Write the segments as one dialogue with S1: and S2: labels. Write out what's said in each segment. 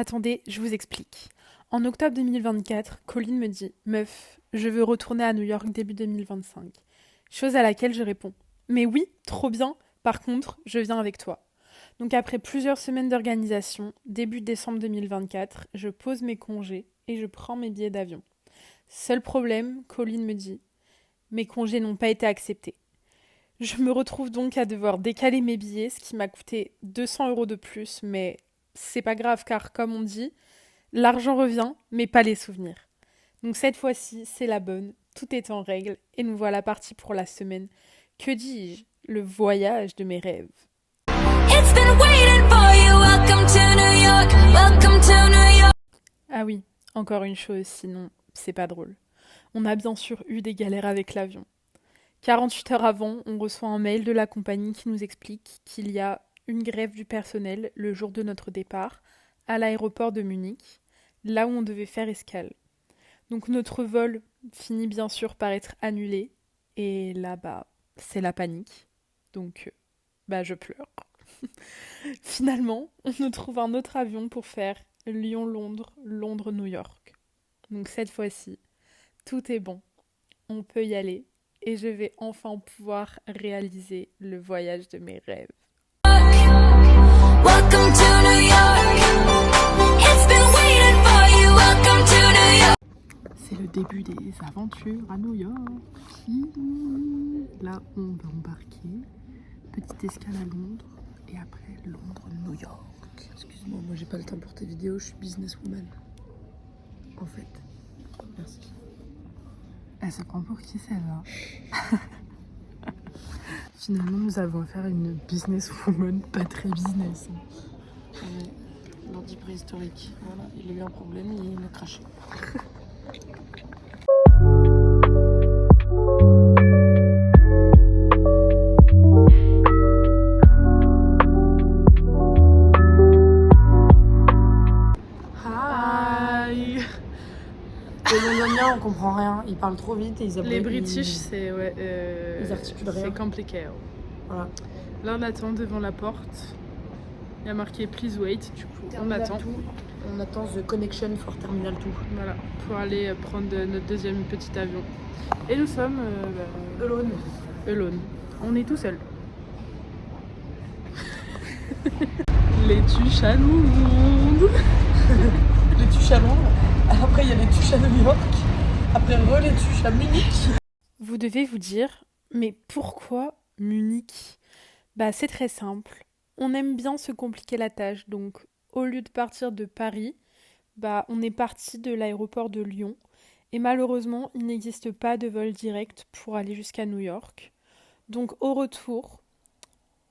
S1: Attendez, je vous explique. En octobre 2024, Colline me dit: Meuf, je veux retourner à New York début 2025. Chose à laquelle je réponds: Mais oui, trop bien, par contre, je viens avec toi. Donc après plusieurs semaines d'organisation, début décembre 2024, je pose mes congés et je prends mes billets d'avion. Seul problème, Colline me dit: Mes congés n'ont pas été acceptés. Je me retrouve donc à devoir décaler mes billets, ce qui m'a coûté 200 € de plus, mais c'est pas grave car, comme on dit, l'argent revient, mais pas les souvenirs. Donc cette fois-ci, c'est la bonne, tout est en règle, et nous voilà partis pour la semaine. Que dis-je? Le voyage de mes rêves.
S2: It's been waiting for you. Welcome to New York. Welcome to New York.
S1: Ah oui, encore une chose, sinon c'est pas drôle. On a bien sûr eu des galères avec l'avion. 48 heures avant, on reçoit un mail de la compagnie qui nous explique qu'il y a une grève du personnel le jour de notre départ à l'aéroport de Munich, là où on devait faire escale. Donc notre vol finit bien sûr par être annulé et là-bas, c'est la panique. Donc, je pleure. Finalement, on nous trouve un autre avion pour faire Lyon-Londres, Londres-New York. Donc cette fois-ci, tout est bon. On peut y aller et je vais enfin pouvoir réaliser le voyage de mes rêves.
S2: Welcome to New York. It's been waiting for you. Welcome to New York.
S1: C'est le début des aventures à New York. Là, on va embarquer. Petite escale à Londres et après Londres-New York.
S3: Excuse-moi, moi j'ai pas le temps pour tes vidéos, je suis businesswoman. En fait. Merci.
S1: Elle se prend pour qui celle-là? Finalement, nous avons affaire à une businesswoman pas très business.
S3: L'ordi préhistorique. Voilà, il a eu un problème et il a craché.
S1: Hi.
S3: Les Londoniens, on comprend rien. Ils parlent trop vite et
S1: Les British, c'est
S3: ils articulent rien.
S1: c'est compliqué.
S3: Voilà.
S1: Là, on attend devant la porte. Il y a marqué Please wait. Du coup, on attend.
S3: On attend The Connection for Terminal 2.
S1: Voilà, pour aller prendre notre deuxième petit avion. Et nous sommes
S3: Alone.
S1: alone. On est tout seul. Les tuches à Londres.
S3: Les tuches à Londres. Après, il y a les tuches à New York. Après, les tuches à Munich.
S1: Vous devez vous dire, mais pourquoi Munich? C'est très simple. On aime bien se compliquer la tâche, donc au lieu de partir de Paris, on est parti de l'aéroport de Lyon. Et malheureusement, il n'existe pas de vol direct pour aller jusqu'à New York. Donc au retour,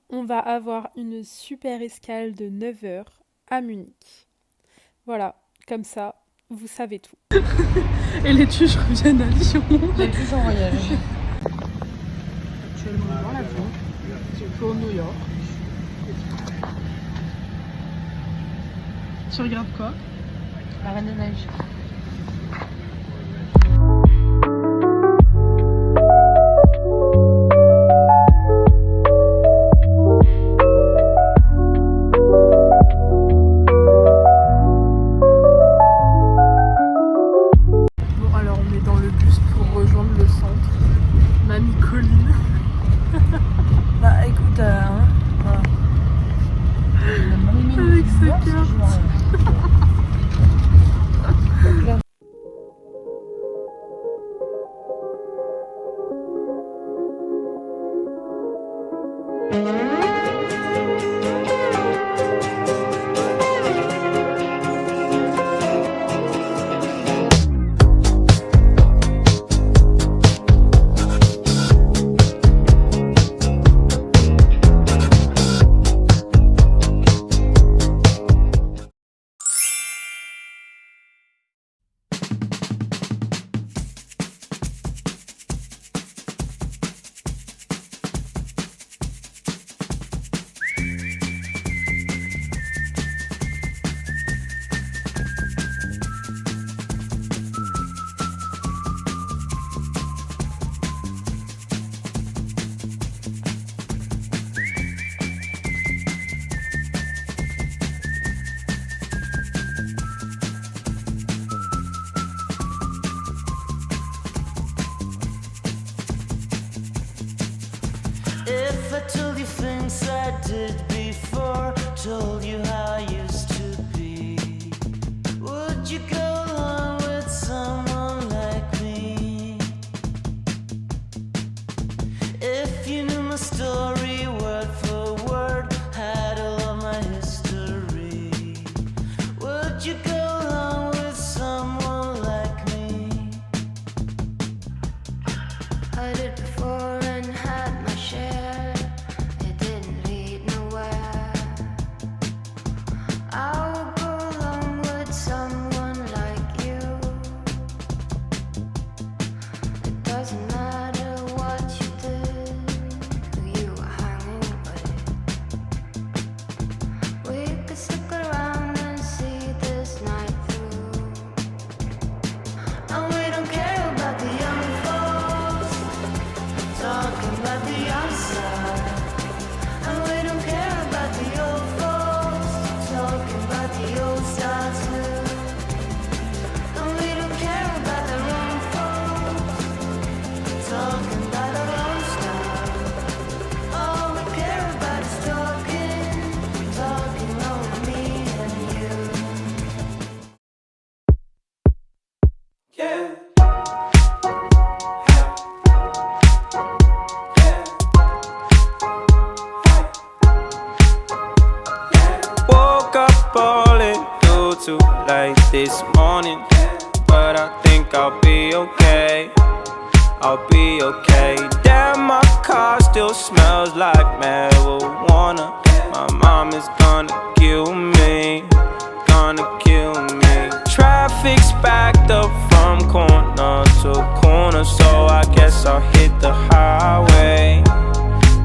S1: on va avoir une super escale de 9 heures à Munich. Voilà, comme ça, vous savez tout. Et les tuches reviennent à Lyon.
S3: Les tuches en voyage. Actuellement dans l'avion pour New York.
S1: Tu regardes quoi?
S3: La Reine des Neiges.
S1: Bon, alors on est dans le bus pour rejoindre le centre. Mamie Colline.
S3: Écoute, voilà.
S1: Avec sa carte.
S4: I did before, told you how I used to be. Would you go along with someone like me? If you knew my story word for word, had all of my history, would you go along with someone like me?
S5: I did before and had my share. It didn't lead nowhere. I would go along with someone like you. It doesn't matter what you did, who you were hanging with. We could stick around and see this night through. And we don't care about the young folks talking about the outside. And we don't care about the old folks talking about the old style too. And we don't care about the wrong folks talking about our own style. All we care about is talking, talking over me and you.
S4: Yeah. Woke up a little too late this morning, but I think I'll be okay. I'll be okay. Damn, my car still smells like marijuana. My mom is gonna kill me, gonna kill me. Traffic's backed up from corner to corner, so I guess I'll hit the highway.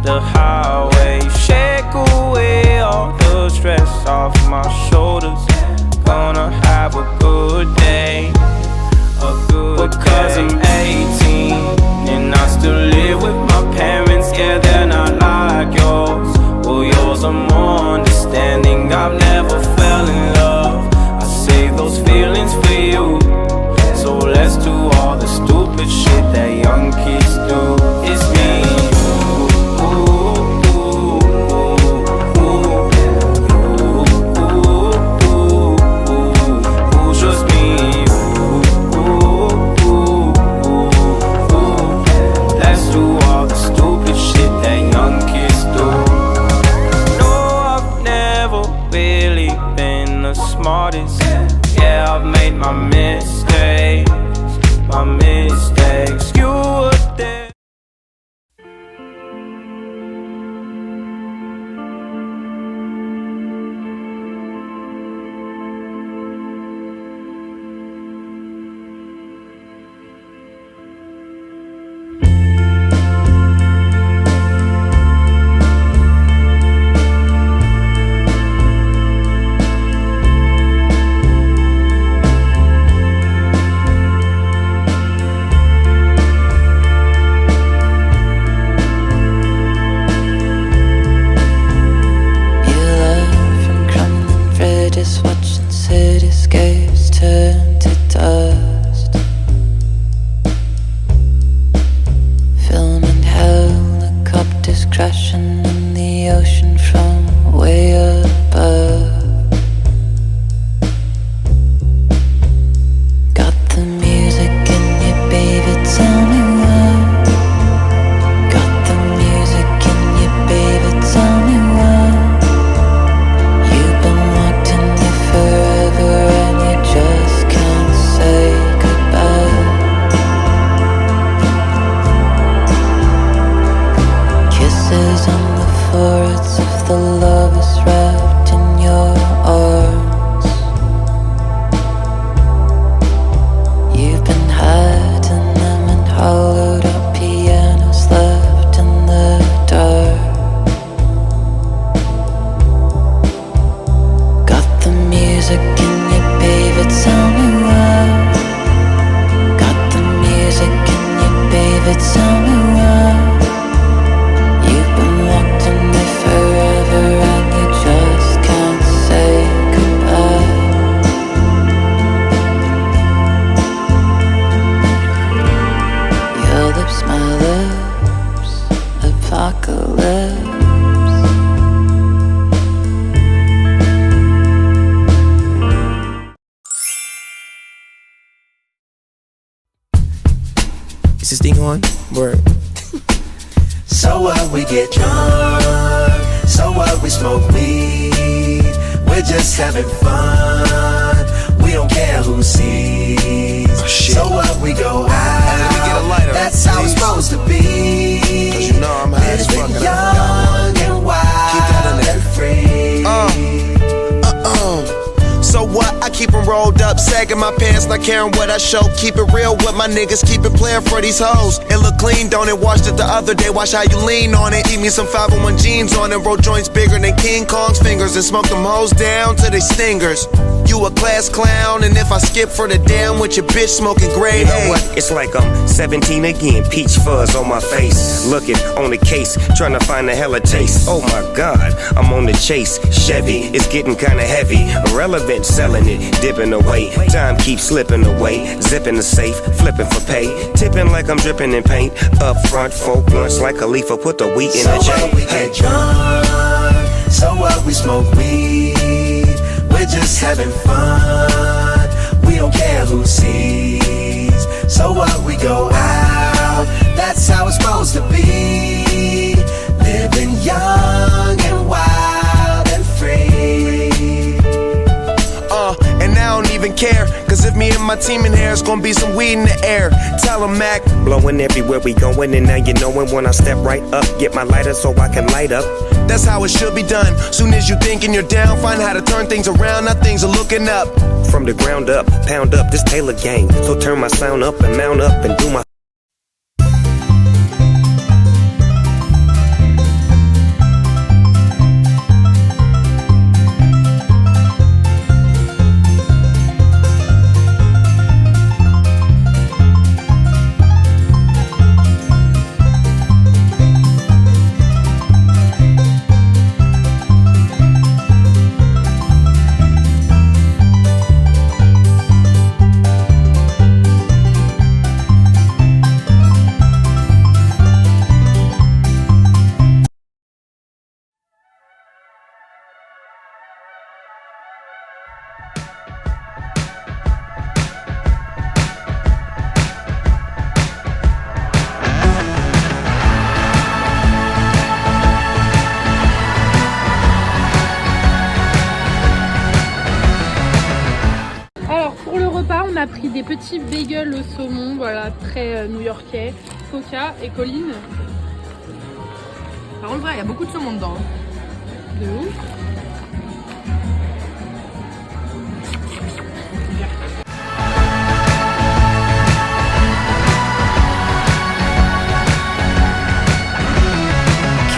S4: The highway, shake away all the stress off my shoulders. Gonna have a good day, a good because day. I'm 18 and I still live with my parents. Yeah, they're not like yours. Well, yours are more understanding. I've never fell in love. I save those feelings for you. So let's do all the stupid shit that young kids do. It's me. Smartest, yeah, I've made my mistakes, my mistakes. You were there.
S5: Watching cityscapes turn to dust. Filming helicopters crashing in the ocean from way above. Got the music in you, baby, tell me why. Got the music in you, baby, tell me why. You've been locked in here forever and you just can't say goodbye. Kisses on the foreheads of the lovers wrapped in your arms. You've been hiding them in hollowed out pianos left in the dark. Got the music in you, baby, tell me why. Got the music in you, baby, tell me why. You've been locked in there forever
S4: one word.
S6: So what, we get drunk. So what, we smoke weed. We're just having fun. We don't care who sees.
S4: Oh, shit.
S6: So what, we go out.
S4: Hey, let me get a lighter,
S6: That's how it's
S4: please.
S6: supposed to be.
S4: 'Cause you know I'm high as fuck
S6: Living
S4: and I forgot
S6: young and
S4: Keep
S6: wild
S4: that in there.
S6: and free.
S4: So what? I keep them rolled up, sagging my pants, not caring what I show. Keep it real with my niggas, keep it playing for these hoes. It look clean, don't it? Washed it the other day, watch how you lean on it. Eat me some 501 jeans on it, roll joints bigger than King Kong's fingers, and smoke them hoes down to they stingers. You a class clown, and if I skip for the damn with your bitch smoking grade
S7: You know
S4: A.
S7: what? It's like I'm 17 again, peach fuzz on my face. Looking on the case, trying to find a hella taste. Oh my god, I'm on the chase. Chevy, it's getting kinda heavy. Irrelevant, selling it, dipping away. Time keeps slipping away. Zipping the safe, flipping for pay. Tipping like I'm dripping in paint. Up front, 4 blunts like a leaf, put the wheat in
S6: So
S7: the
S6: what,
S7: chain.
S6: we get drunk. So what, we smoke weed. We're just having fun. We don't care who sees. So what, we go out. That's how it's supposed to be. Living young and wild and free.
S4: And I don't even care, cause if me and my team in here, it's gonna be some weed in the air. Tell 'em, Mac.
S7: Blowing everywhere we going, and now you knowin' when I step right up. Get my lighter so I can light up.
S4: That's how it should be done. Soon as you thinking you're down, find how to turn things around. Now things are looking up.
S7: From the ground up, pound up this Taylor gang. So turn my sound up and mount up and do my
S1: Alors pour le repas, on a pris des petits bagels au saumon, voilà, très new-yorkais. Coca et Colline.
S3: Par contre, il y a beaucoup de saumon dedans.
S1: De ouf.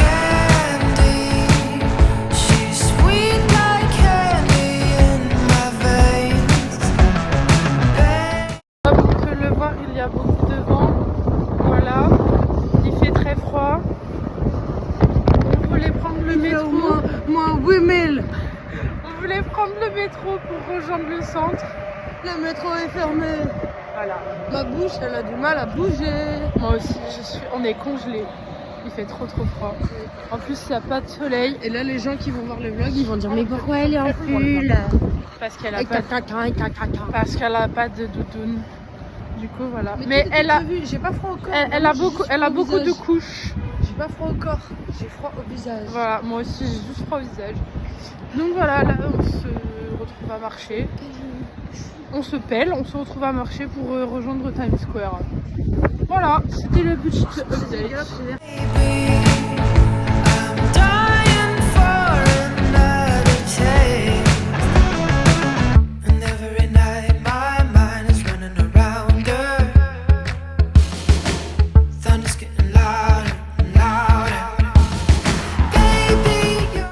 S5: Candy, she's sweet like candy in my veins.
S1: Comme on peut le voir, il y a beaucoup de vent. Voilà, il fait très froid. On voulait prendre le métro.
S3: Moins 8000.
S1: On voulait prendre le métro pour rejoindre le centre.
S3: Le métro est fermé.
S1: Voilà.
S3: Ma bouche, elle a du mal à bouger.
S1: Moi aussi, on est congelés. Il fait trop froid. En plus, il n'y a pas de soleil.
S3: Et là, les gens qui vont voir le vlog, ils vont dire mais pourquoi
S1: elle est en pull? Parce qu'elle a pas parce qu'elle a pas de doudoune. Du coup, voilà. Mais elle a,
S3: j'ai pas froid au corps.
S1: elle a beaucoup de couches.
S3: J'ai pas froid au corps, j'ai froid au visage.
S1: Voilà, moi aussi j'ai juste froid au visage. Donc voilà, là on se retrouve à marcher. On se pèle, on se retrouve à marcher pour rejoindre Times Square. Voilà, c'était le petit update.
S5: Baby, I'm dying for another taste. And every night my mind is running around her. Thunder's getting louder and louder. Baby, you're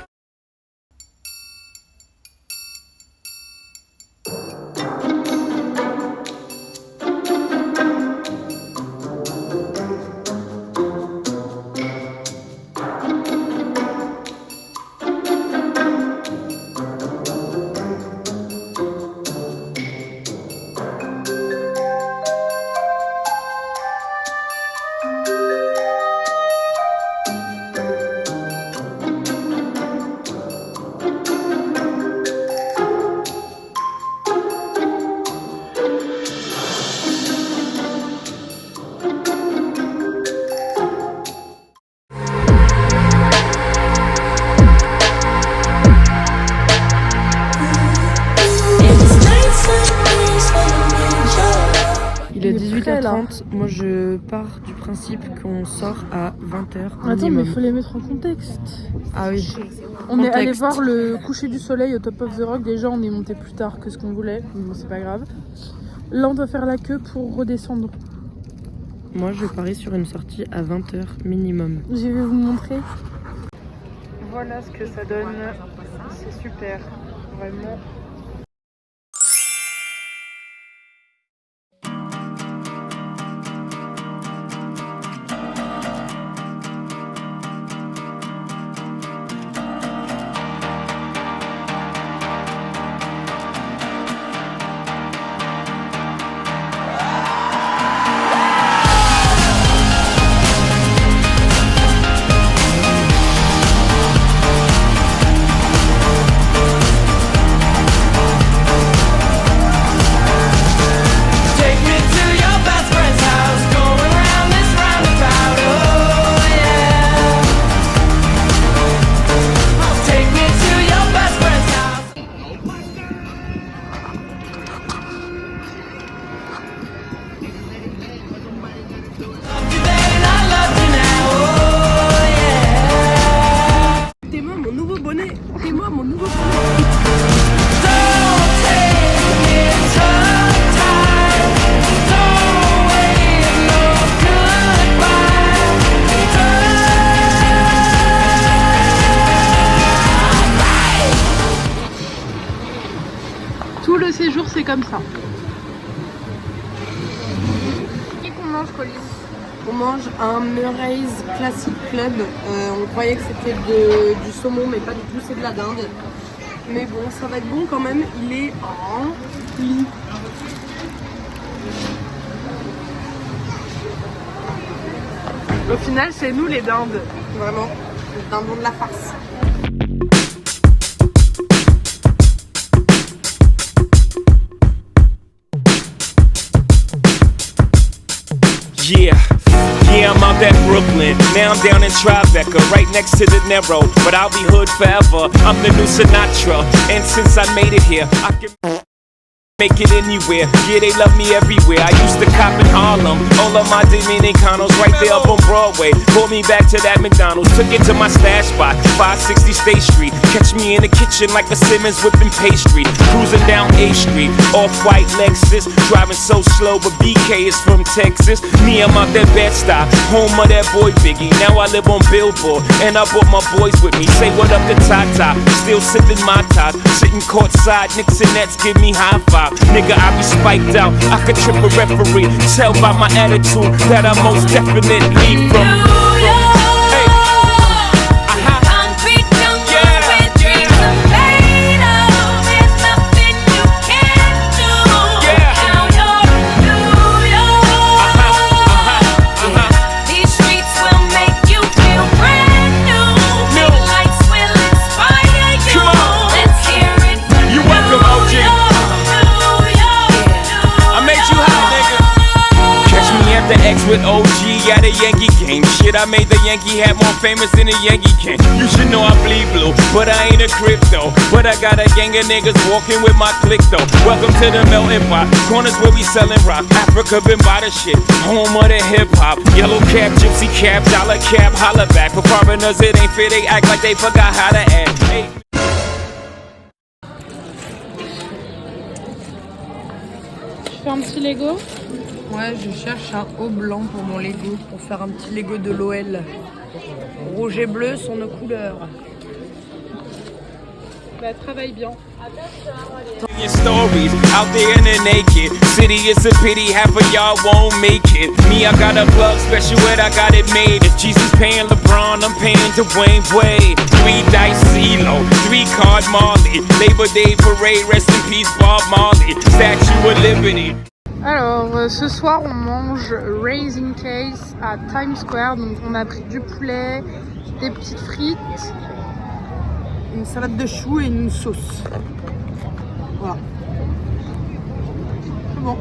S3: fait là?
S8: 20h30. Moi, je pars du principe qu'on sort à 20h
S3: Attends, mais
S8: minimum.
S3: il faut les mettre en contexte.
S8: Ah oui.
S3: On est allé
S8: Contexte.
S3: voir le coucher du soleil au Top of the Rock. Déjà, on est monté plus tard que ce qu'on voulait, mais bon, c'est pas grave. Là, on doit faire la queue pour redescendre.
S8: Moi, je parie sur une sortie à 20h minimum.
S3: Je vais vous montrer. Voilà ce que ça donne. C'est super, vraiment.
S4: Take me to your best friend's house, going round this roundabout, oh yeah. Take me to your best friend's house. Loved you then, I love you now, oh yeah.
S8: T'es-moi mon nouveau bonnet. T'es-moi mon nouveau bonnet.
S4: Don't take it tough time. Don't wait no goodbye.
S3: Tout le séjour, c'est comme ça. Qu'est-ce qu'on mange, Colline?
S8: On mange un Murray's Classic Club. On croyait que c'était du saumon, mais pas du tout, c'est de la dinde. Mais bon, ça va être bon quand même. Il est rempli.
S3: Au final, c'est nous les dindes.
S8: Vraiment, le dindon de la farce.
S7: Yeah, yeah, I'm out at Brooklyn. Now I'm down in Tribeca, right next to the Narrow. But I'll be hood forever. I'm the new Sinatra. And since I made it here, I can make it anywhere. Yeah, they love me everywhere. I used to cop in Harlem. All of my Dominicanos right there up on Broadway. Pulled me back to that McDonald's. Took it to my stash spot, 560 State Street. Catch me in the kitchen like a Simmons whipping pastry. Cruising down A Street, off-white Lexus. Driving so slow, but BK is from Texas. Me, I'm out that Bed-Stuy, home of that boy Biggie. Now I live on Billboard, and I brought my boys with me. Say what up to Tata, still sipping my top. Sitting courtside, Knicks and Nets give me high five. Nigga, I be spiked out, I could trip a referee. Tell by my attitude that I most definitely from. Hey.
S2: Concrete jungle where dreams are made of. There's nothing you can't do. Now you're New York. These streets will make you feel brand new. Big lights will inspire you.
S7: Come on.
S2: Let's hear it from
S7: You welcome, OG.
S2: New York.
S7: I made you hot, nigga. Catch me at the X with OG at a Yankee game. Shit, I made the Yankee hat more famous than a Yankee can. You should know I bleed blue, but I ain't a crypto. But I got a gang of niggas walking with my click though. Welcome to the melting pot. Corners where we selling rock. Africa been by the shit. Home of the hip hop. Yellow cap, gypsy cap, dollar cap, holla back. For foreigners, it ain't fair. They act like they forgot how to act. Hey.
S3: Tu fais un petit Lego?
S8: Ouais, je cherche un haut blanc pour mon Lego, pour faire un petit Lego de l'OL. Rouge et bleu sont nos couleurs.
S3: Bah, travaille bien.
S7: Your stories out there in the naked city, it's a pity half of y'all won't make it. Me, I got a plug special ed, I got it made. If Jesus paying LeBron, I'm paying Dwayne Wade. 3 dice CeeLo, 3 card Marley. Labor Day parade, rest in peace Bob Marley. Statue of Liberty.
S3: Alors, ce soir, on mange Raising Case à Times Square. Donc, on a pris du poulet, des petites frites.
S8: Une salade de choux et une sauce. Voilà. C'est bon.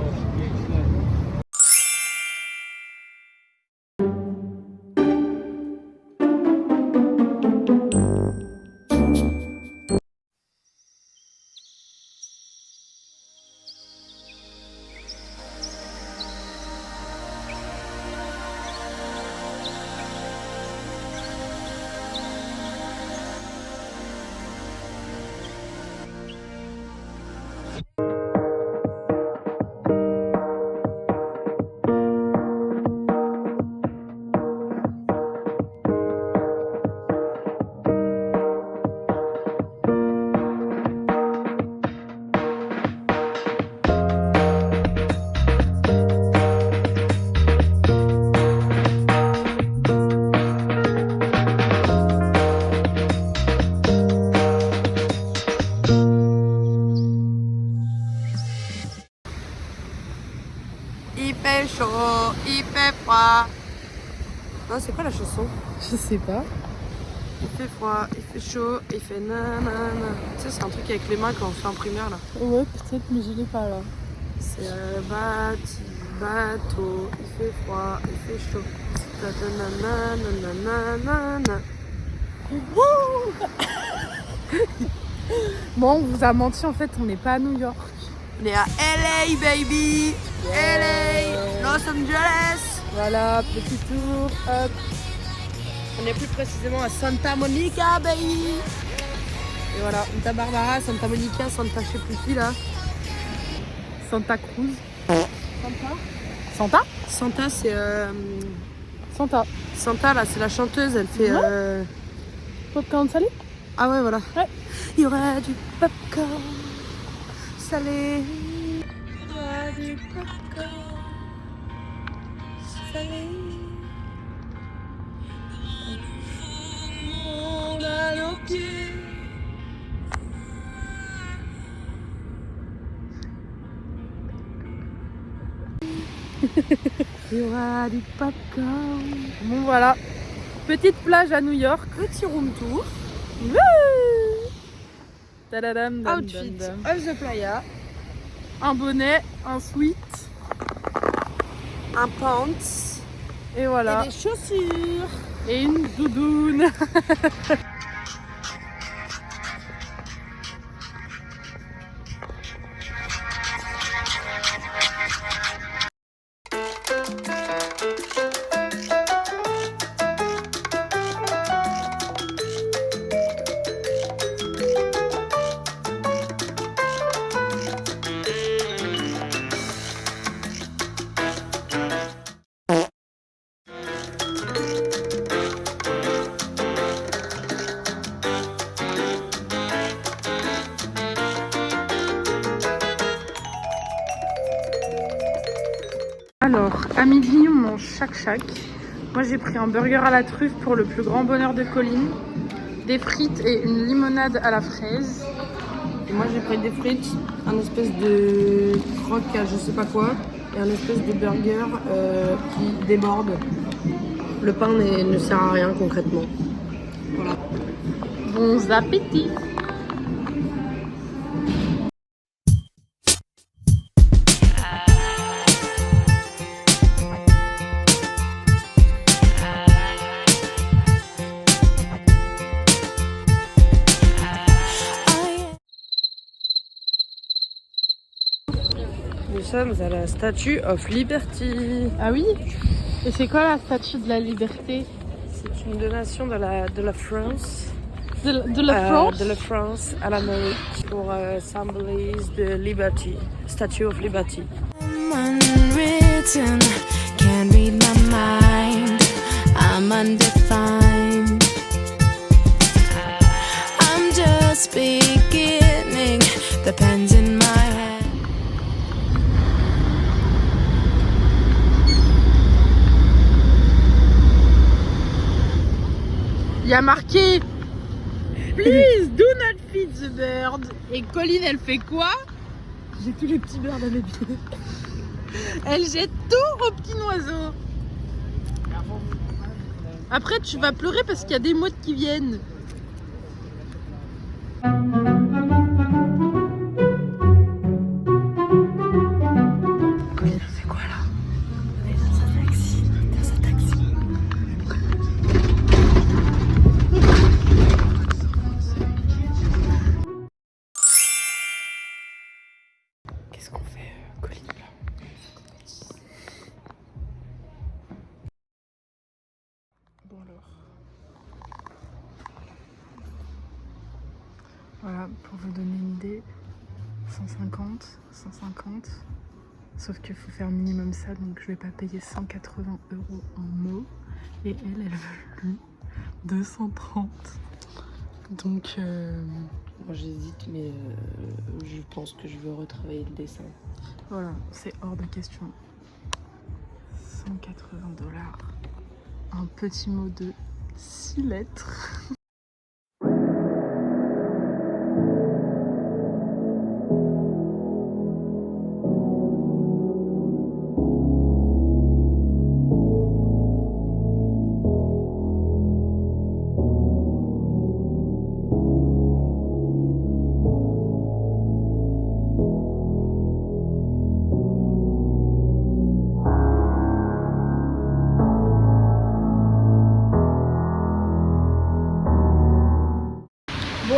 S8: il fait froid. Non, c'est quoi la chanson?
S1: Je sais pas.
S8: Il fait froid, il fait chaud, il fait nanana. Tu sais, c'est un truc avec les mains quand on fait en primaire là.
S1: Ouais, peut-être, mais je l'ai pas là.
S8: C'est bateau, il fait froid, il fait chaud. Nanana.
S1: Bon, on vous a menti, en fait, on n'est pas à New York.
S8: On est à LA, baby! LA! Los Angeles!
S1: Voilà, petit tour, hop.
S8: On est plus précisément à Santa Monica, baby! Et voilà, Santa Barbara, Santa Monica, Santa je sais plus qui là.
S1: Santa Cruz.
S8: Santa?
S1: Santa
S8: Santa, c'est.
S1: Santa.
S8: Santa, là, c'est la chanteuse, elle fait.
S1: Popcorn salé?
S8: Ah ouais, voilà.
S1: Ouais.
S8: Il y aura du popcorn salé. Il y aura du popcorn salé. On a nos pieds. Il y aura du popcorn.
S1: Bon, voilà. Petite plage à New York.
S8: Petit room tour.
S1: Wouh. Tadadam, dam,
S8: Outfit
S1: dam, dam.
S8: of the playa.
S1: Un bonnet, un sweat.
S8: Un pants.
S1: Et voilà.
S8: Et des chaussures.
S1: Et une doudoune. Alors, à midi, on mange chac-chac. Moi, j'ai pris un burger à la truffe pour le plus grand bonheur de Colline, des frites et une limonade à la fraise.
S8: Et moi j'ai pris des frites, un espèce de croque à je sais pas quoi et un espèce de burger qui déborde. Le pain ne sert à rien concrètement. Voilà.
S1: Bons appétits!
S8: Nous sommes à la Statue of Liberty.
S1: Ah oui? Et c'est quoi la statue de la liberté?
S8: C'est une donation de la France.
S1: De la France?
S8: De la France à l'Amérique pour symbolise de Liberty. Statue of Liberty.
S5: Unwritten, can't read my mind. I'm undefined. I'm just beginning. The pen's in my hand.
S1: Il y a marqué Please do not feed the bird. Et Colline, elle fait quoi? J'ai tous les petits birds à mes pieds. Elle jette tout aux petits oiseaux. Après, tu vas pleurer parce qu'il y a des mouettes qui viennent. Colline, elle fait quoi là? Elle est dans un taxi. Dans un taxi. Qu'est-ce qu'on fait, Colline là? Bon alors. Voilà, pour vous donner une idée, 150. Sauf qu'il faut faire minimum ça, donc je vais pas payer 180 € en mots. Et elle veut 230. Donc
S8: Moi j'hésite, mais je pense que je veux retravailler le dessin.
S1: voilà, c'est hors de question. 180 $. Un petit mot de 6 lettres.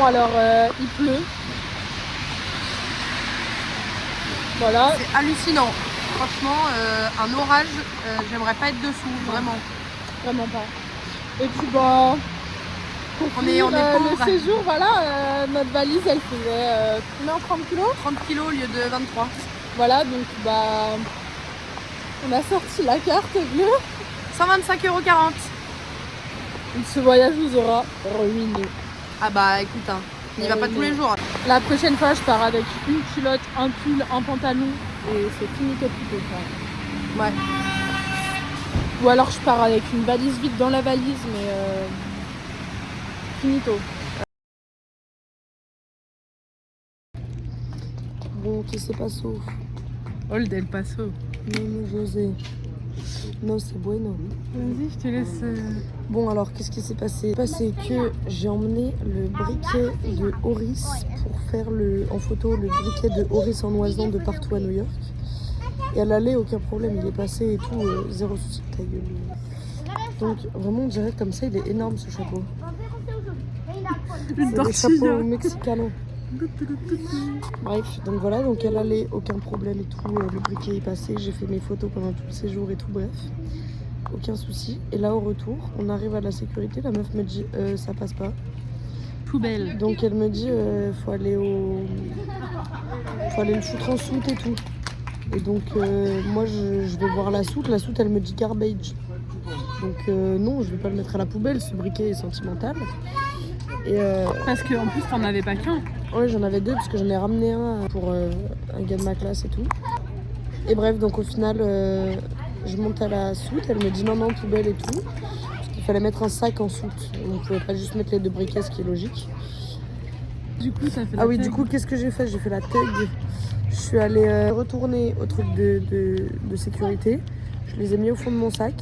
S3: alors il pleut. Voilà.
S8: C'est hallucinant. Franchement, un orage, j'aimerais pas être dessous, vraiment.
S3: Vraiment pas. Et puis bah, pour
S8: On est
S3: finir, le
S8: pauvres.
S3: séjour, voilà, notre valise elle faisait combien, 30 kilos.
S8: 30 kilos au lieu de 23.
S3: Voilà, donc bah, on a sorti la carte bleue.
S8: 125,40 €.
S3: Et ce voyage nous aura ruiné.
S8: Ah bah écoute, hein, on n'y va pas tous les jours.
S3: La prochaine fois, je pars avec une culotte, un pull, un pantalon et c'est finito plutôt.
S8: Ouais.
S3: Ou alors je pars avec une valise vide dans la valise, mais finito.
S8: Bon, qu'est-ce qui se passe?
S1: Old El Paso.
S8: Non, José. Non, c'est bueno.
S1: Vas-y, je te laisse.
S8: Bon, alors, qu'est-ce qui s'est passé? C'est que j'ai emmené le briquet de Horis pour faire en photo le briquet de Horis en oiseau de partout à New York. Et à l'aller, aucun problème, il est passé et tout, zéro souci, ta gueule. Donc, vraiment, on dirait comme ça, il est énorme ce chapeau.
S1: Une
S8: C'est le
S1: tortilla.
S8: chapeau mexicain. Bref, donc voilà, donc elle allait, aucun problème et tout, le briquet est passé, j'ai fait mes photos pendant tout le séjour et tout, bref, aucun souci. Et là au retour, on arrive à la sécurité, la meuf me dit ça passe pas.
S1: Poubelle.
S8: Donc elle me dit faut aller le foutre en soute et tout. Et donc moi je vais voir la soute elle me dit garbage. Donc non, je vais pas le mettre à la poubelle, ce briquet est sentimental. Et
S1: Parce qu'en plus, t'en avais pas qu'un.
S8: ouais, j'en avais deux parce que j'en ai ramené un pour un gars de ma classe et tout. Et bref, donc au final, je monte à la soute, elle me dit non, poubelle et tout. Parce qu'il fallait mettre un sac en soute. On pouvait pas juste mettre les deux briquets, ce qui est logique.
S1: Du coup, ça fait
S8: Ah oui, du coup, qu'est-ce que j'ai fait? J'ai fait la tug. Je suis allée retourner au truc de sécurité. Je les ai mis au fond de mon sac.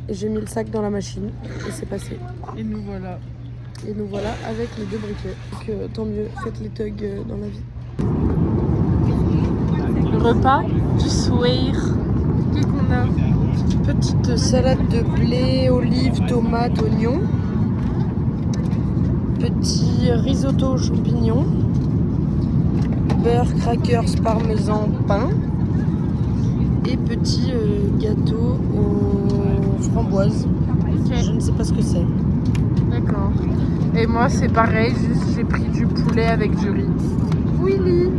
S8: Et j'ai mis le sac dans la machine. Et c'est passé.
S1: Et nous voilà.
S8: Et nous voilà avec les deux briquets. Donc tant mieux, faites les tugs dans la vie.
S3: Le repas du soir.
S8: Qu'est-ce qu'on a? Petite salade de blé, olives, tomates, oignons. Petit risotto aux champignons. Beurre, crackers, parmesan, pain. Et petit gâteau aux framboises. Je ne sais pas ce que c'est.
S3: D'accord. Et moi c'est pareil, juste j'ai pris du poulet avec du riz. Willy.